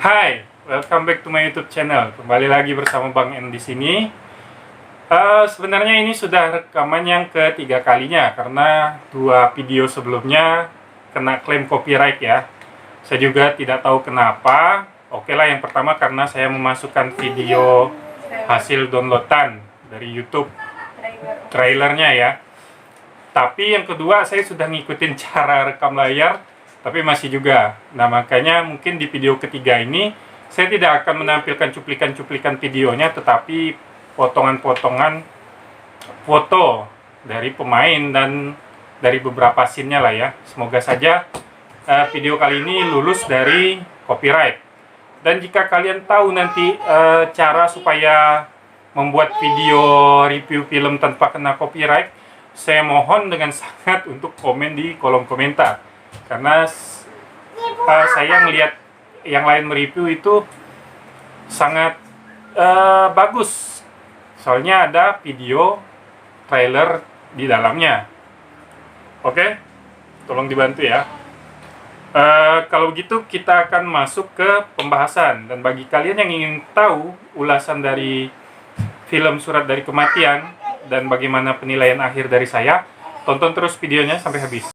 Hai, welcome back to my YouTube channel. Kembali lagi bersama Bang N di sini. Sebenarnya ini sudah rekaman yang ketiga kalinya karena dua video sebelumnya kena klaim copyright ya. Saya juga tidak tahu kenapa. Oke lah, yang pertama karena saya memasukkan video hasil downloadan dari YouTube trailernya ya. Tapi yang kedua saya sudah ngikutin cara rekam layar, tapi masih juga. Nah, makanya mungkin di video ketiga ini saya tidak akan menampilkan cuplikan-cuplikan videonya, tetapi potongan-potongan foto dari pemain dan dari beberapa scene-nya lah ya. Semoga saja video kali ini lulus dari copyright. Dan jika kalian tahu nanti cara supaya membuat video review film tanpa kena copyright, saya mohon dengan sangat untuk komen di kolom komentar. Karena saya melihat yang lain mereview itu sangat bagus. Soalnya ada video trailer di dalamnya. Oke, tolong dibantu ya. Kalau begitu kita akan masuk ke pembahasan. Dan bagi kalian yang ingin tahu ulasan dari film Surat dari Kematian dan bagaimana penilaian akhir dari saya, tonton terus videonya sampai habis.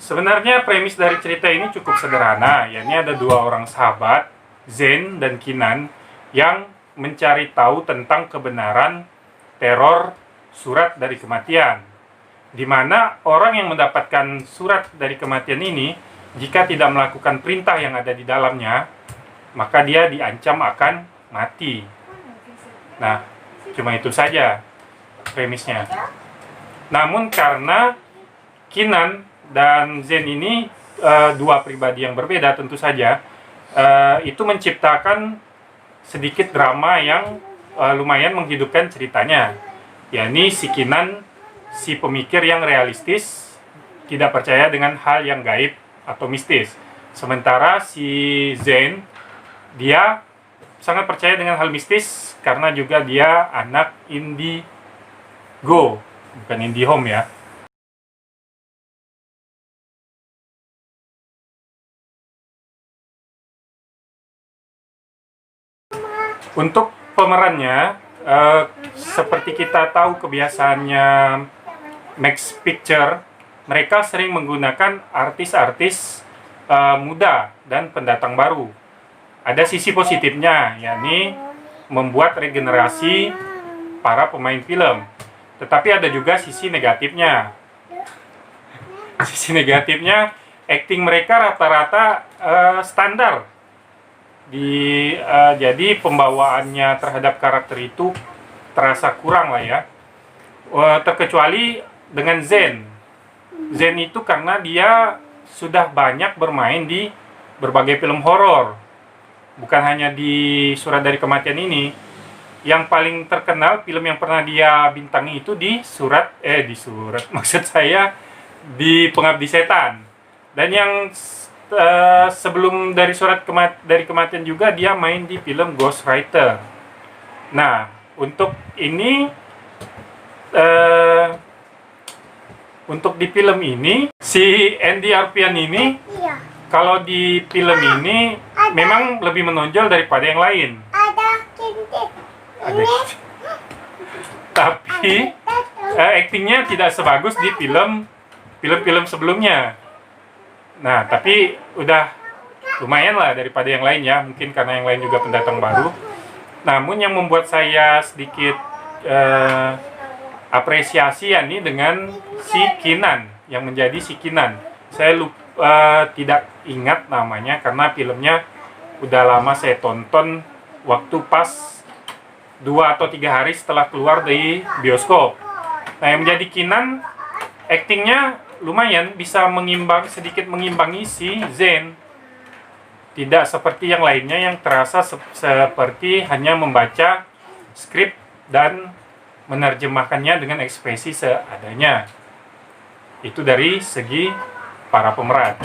Sebenarnya premis dari cerita ini cukup sederhana, yakni ada dua orang sahabat, Zen dan Kinan, yang mencari tahu tentang kebenaran teror Surat dari Kematian, di mana orang yang mendapatkan surat dari kematian ini, jika tidak melakukan perintah yang ada di dalamnya, maka dia diancam akan mati. Nah, cuma itu saja premisnya. Namun karena Kinan dan Zen ini dua pribadi yang berbeda tentu saja, itu menciptakan sedikit drama yang lumayan menghidupkan ceritanya, yakni si Kinan, si pemikir yang realistis, tidak percaya dengan hal yang gaib atau mistis. Sementara si Zen, dia sangat percaya dengan hal mistis karena juga dia anak Indigo, bukan Indihome ya. Untuk pemerannya, seperti kita tahu kebiasaannya Max Picture, mereka sering menggunakan artis-artis muda dan pendatang baru. Ada sisi positifnya, yakni membuat regenerasi para pemain film. Tetapi ada juga sisi negatifnya. Sisi negatifnya, acting mereka rata-rata standar. Jadi pembawaannya terhadap karakter itu terasa kurang lah ya. Terkecuali dengan Zen. Zen itu karena dia sudah banyak bermain di berbagai film horor. Bukan hanya di Surat dari Kematian ini. Yang paling terkenal film yang pernah dia bintangi itu di surat maksud saya di Pengabdi Setan. Dan yang sebelum dari dari Kematian juga dia main di film Ghost Rider. Nah, untuk ini untuk di film ini si Andy Arpian ini, kalau di film ini memang lebih menonjol daripada yang lain. Tapi aktingnya tidak sebagus di film-film sebelumnya. Nah, tapi udah lumayan lah daripada yang lain ya. Mungkin karena yang lain juga pendatang baru. Namun yang membuat saya sedikit apresiasi yakni dengan si Kinan, yang menjadi si Kinan. Saya tidak ingat namanya karena filmnya udah lama saya tonton waktu pas 2 atau 3 hari setelah keluar dari bioskop. Nah, yang menjadi Kinan, aktingnya lumayan bisa sedikit mengimbangi si Zen. Tidak seperti yang lainnya yang terasa seperti hanya membaca skrip dan menerjemahkannya dengan ekspresi seadanya. Itu dari segi para pemeran.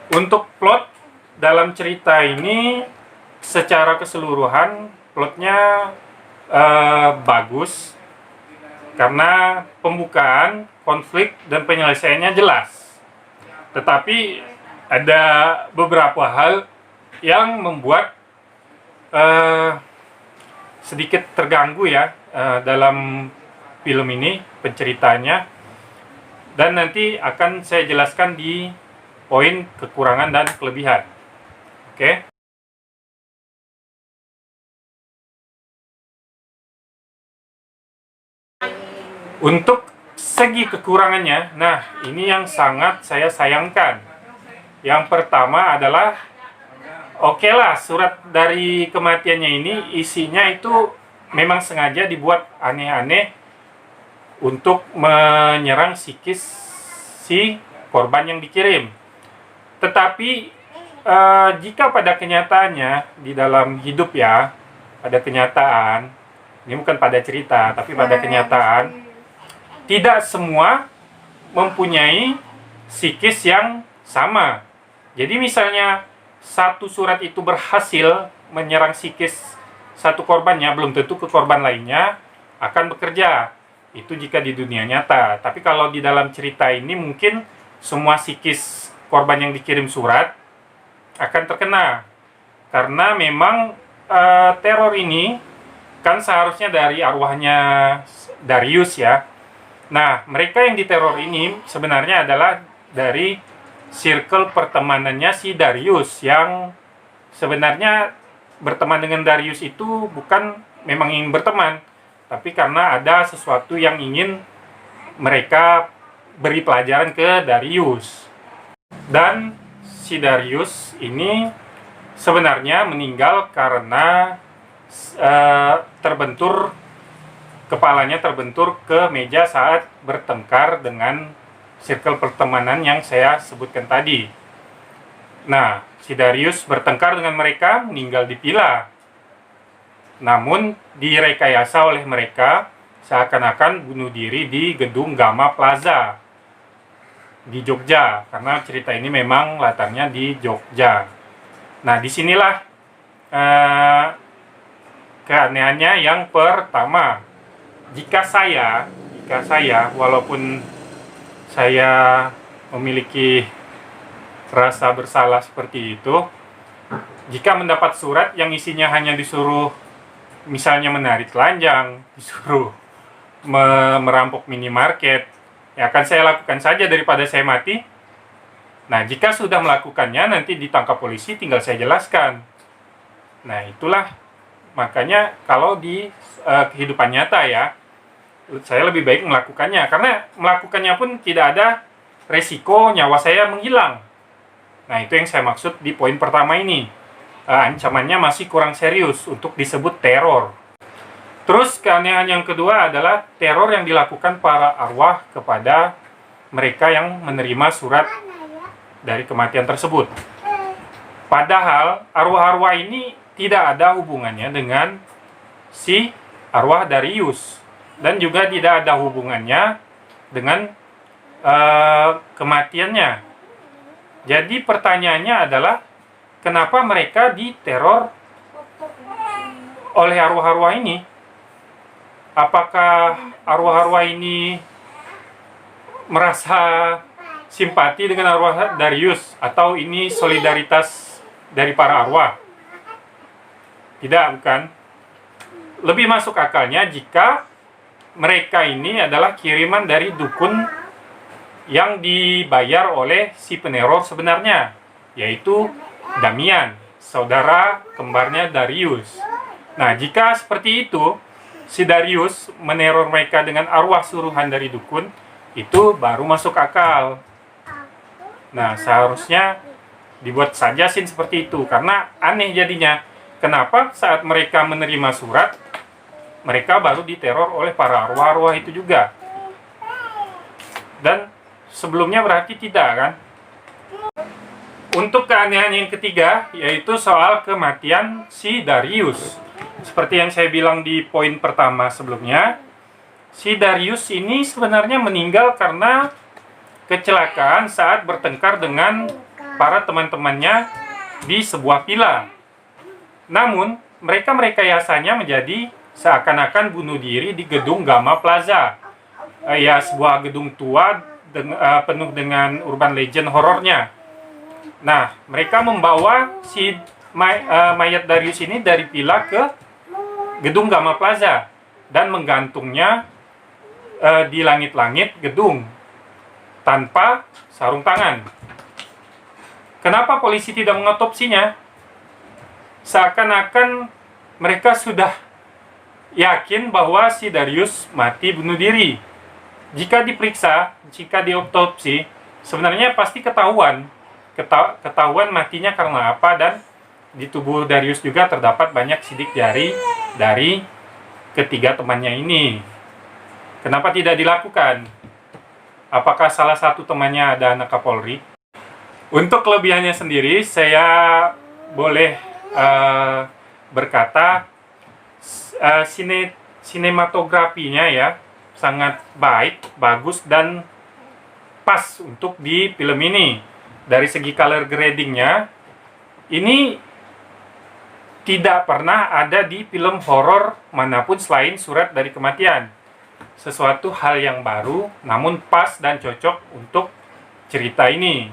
Untuk plot dalam cerita ini secara keseluruhan plotnya bagus karena pembukaan, konflik, dan penyelesaiannya jelas. Tetapi ada beberapa hal yang membuat sedikit terganggu ya dalam film ini penceritanya, dan nanti akan saya jelaskan di poin kekurangan dan kelebihan. Oke. Untuk segi kekurangannya, nah ini yang sangat saya sayangkan. Yang pertama adalah, oke lah, surat dari kematiannya ini isinya itu memang sengaja dibuat aneh-aneh untuk menyerang psikis si korban yang dikirim. Tetapi jika pada kenyataannya di dalam hidup ya, pada kenyataan, ini bukan pada cerita, tapi pada kenyataan, tidak semua mempunyai psikis yang sama. Jadi misalnya satu surat itu berhasil menyerang psikis satu korbannya, belum tentu ke korban lainnya akan bekerja. Itu jika di dunia nyata. Tapi kalau di dalam cerita ini mungkin semua psikis korban yang dikirim surat akan terkena. Karena memang teror ini kan seharusnya dari arwahnya Darius ya. Nah, mereka yang diteror ini sebenarnya adalah dari circle pertemanannya si Darius, yang sebenarnya berteman dengan Darius itu bukan memang ingin berteman, tapi karena ada sesuatu yang ingin mereka beri pelajaran ke Darius. Dan si Darius ini sebenarnya meninggal karena kepalanya terbentur ke meja saat bertengkar dengan circle pertemanan yang saya sebutkan tadi. Nah, si Darius bertengkar dengan mereka, meninggal di villa. Namun direkayasa oleh mereka seakan-akan bunuh diri di gedung Gama Plaza di Jogja, karena cerita ini memang latarnya di Jogja. Nah, disinilah keanehannya yang pertama. Jika saya walaupun saya memiliki rasa bersalah seperti itu, jika mendapat surat yang isinya hanya disuruh misalnya menarik telanjang, disuruh merampok minimarket, ya akan saya lakukan saja daripada saya mati. Nah, jika sudah melakukannya nanti ditangkap polisi, tinggal saya jelaskan. Nah, itulah makanya kalau di kehidupan nyata ya, saya lebih baik melakukannya, karena melakukannya pun tidak ada resiko nyawa saya menghilang. Nah, itu yang saya maksud di poin pertama ini. Ancamannya masih kurang serius untuk disebut teror. Terus keanehan yang kedua adalah teror yang dilakukan para arwah kepada mereka yang menerima surat dari kematian tersebut. Padahal arwah-arwah ini tidak ada hubungannya dengan si arwah Darius, dan juga tidak ada hubungannya dengan kematiannya. Jadi pertanyaannya adalah, kenapa mereka diteror oleh arwah-arwah ini? Apakah arwah-arwah ini merasa simpati dengan arwah Darius, atau ini solidaritas dari para arwah? Tidak, bukan. Lebih masuk akalnya jika mereka ini adalah kiriman dari dukun yang dibayar oleh si peneror sebenarnya, yaitu Damian, saudara kembarnya Darius. Nah, jika seperti itu, si Darius meneror mereka dengan arwah suruhan dari dukun, itu baru masuk akal. Nah, seharusnya dibuat saja scene seperti itu, karena aneh jadinya. Kenapa saat mereka menerima surat, mereka baru diteror oleh para arwah-arwah itu juga? Dan sebelumnya berarti tidak, kan? Untuk keanehan yang ketiga, yaitu soal kematian si Darius. Seperti yang saya bilang di poin pertama sebelumnya, si Darius ini sebenarnya meninggal karena kecelakaan saat bertengkar dengan para teman-temannya di sebuah villa. Namun, mereka merekayasanya menjadi seakan-akan bunuh diri di gedung Gamma Plaza. Ya, sebuah gedung tua penuh dengan urban legend horornya. Nah, mereka membawa si mayat Darius ini dari villa ke gedung Gamma Plaza dan menggantungnya di langit-langit gedung tanpa sarung tangan. Kenapa polisi tidak mengotopsinya? Seakan-akan mereka sudah yakin bahwa si Darius mati bunuh diri. Jika diperiksa, jika diotopsi, sebenarnya pasti ketahuan matinya karena apa, dan di tubuh Darius juga terdapat banyak sidik jari dari ketiga temannya ini. Kenapa tidak dilakukan? Apakah salah satu temannya ada anak Kapolri? Untuk kelebihannya sendiri, saya boleh berkata sinematografinya ya sangat baik, bagus, dan pas untuk di film ini. Dari segi color gradingnya, ini tidak pernah ada di film horor manapun selain Surat dari Kematian. Sesuatu hal yang baru, namun pas dan cocok untuk cerita ini.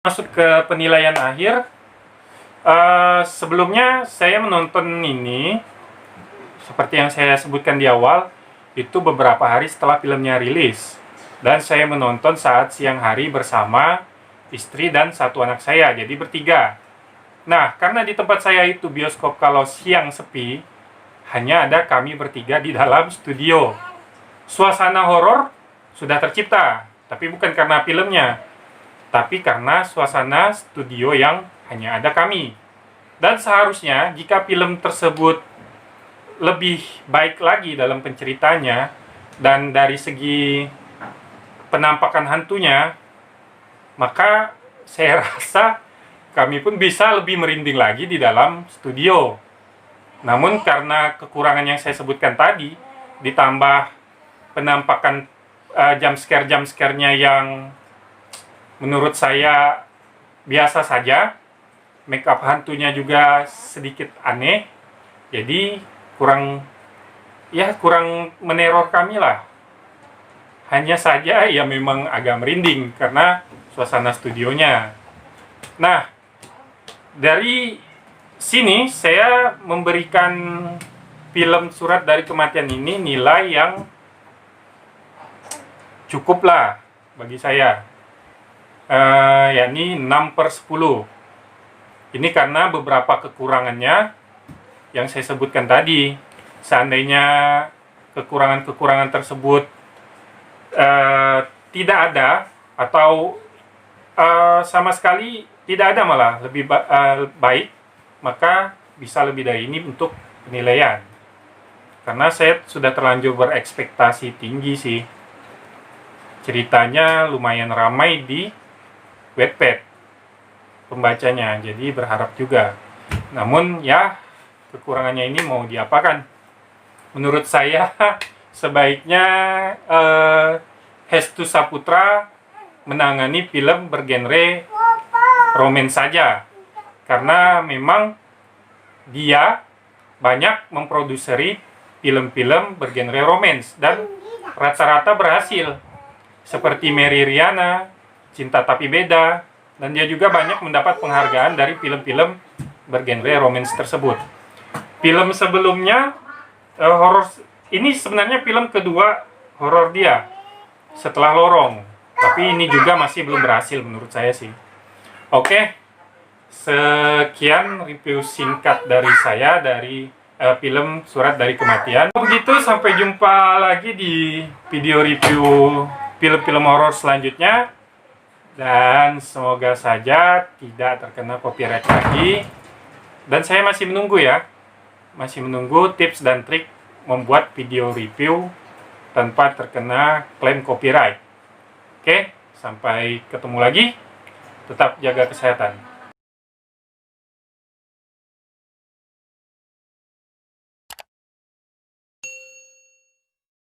Masuk ke penilaian akhir. Sebelumnya saya menonton ini, seperti yang saya sebutkan di awal, itu beberapa hari setelah filmnya rilis. Dan saya menonton saat siang hari bersama istri dan satu anak saya, jadi bertiga. Nah, karena di tempat saya itu bioskop kalau siang sepi, hanya ada kami bertiga di dalam studio. Suasana horor sudah tercipta, tapi bukan karena filmnya, tapi karena suasana studio yang hanya ada kami. Dan seharusnya jika film tersebut lebih baik lagi dalam penceritanya dan dari segi penampakan hantunya, maka saya rasa kami pun bisa lebih merinding lagi di dalam studio. Namun karena kekurangan yang saya sebutkan tadi, ditambah penampakan jump scare-nya yang menurut saya biasa saja, make up hantunya juga sedikit aneh, jadi kurang meneror kami lah. Hanya saja ya memang agak merinding karena suasana studionya. Nah, dari sini saya memberikan film Surat dari Kematian ini nilai yang cukup lah bagi saya, yakni 6/10. Ini karena beberapa kekurangannya yang saya sebutkan tadi. Seandainya kekurangan-kekurangan tersebut tidak ada, atau sama sekali tidak ada, malah lebih baik, maka bisa lebih dari ini untuk penilaian. Karena saya sudah terlanjur berekspektasi tinggi sih. Ceritanya lumayan ramai di Wattpad pembacanya, jadi berharap juga. Namun ya, kekurangannya ini mau diapakan? Menurut saya sebaiknya Hestu Saputra menangani film bergenre romance saja, karena memang dia banyak memproduksi film-film bergenre romance dan rata-rata berhasil, seperti Mary Riana, Cinta Tapi Beda, dan dia juga banyak mendapat penghargaan dari film-film bergenre romance tersebut. Film sebelumnya horor, ini sebenarnya film kedua horor dia setelah Lorong, tapi ini juga masih belum berhasil menurut saya sih. Oke, sekian review singkat dari saya dari film Surat dari Kematian. Begitu, sampai jumpa lagi di video review film-film horor selanjutnya, dan semoga saja tidak terkena copyright lagi. Dan saya masih menunggu ya, masih menunggu tips dan trik membuat video review tanpa terkena klaim copyright. Oke, sampai ketemu lagi. Tetap jaga kesehatan.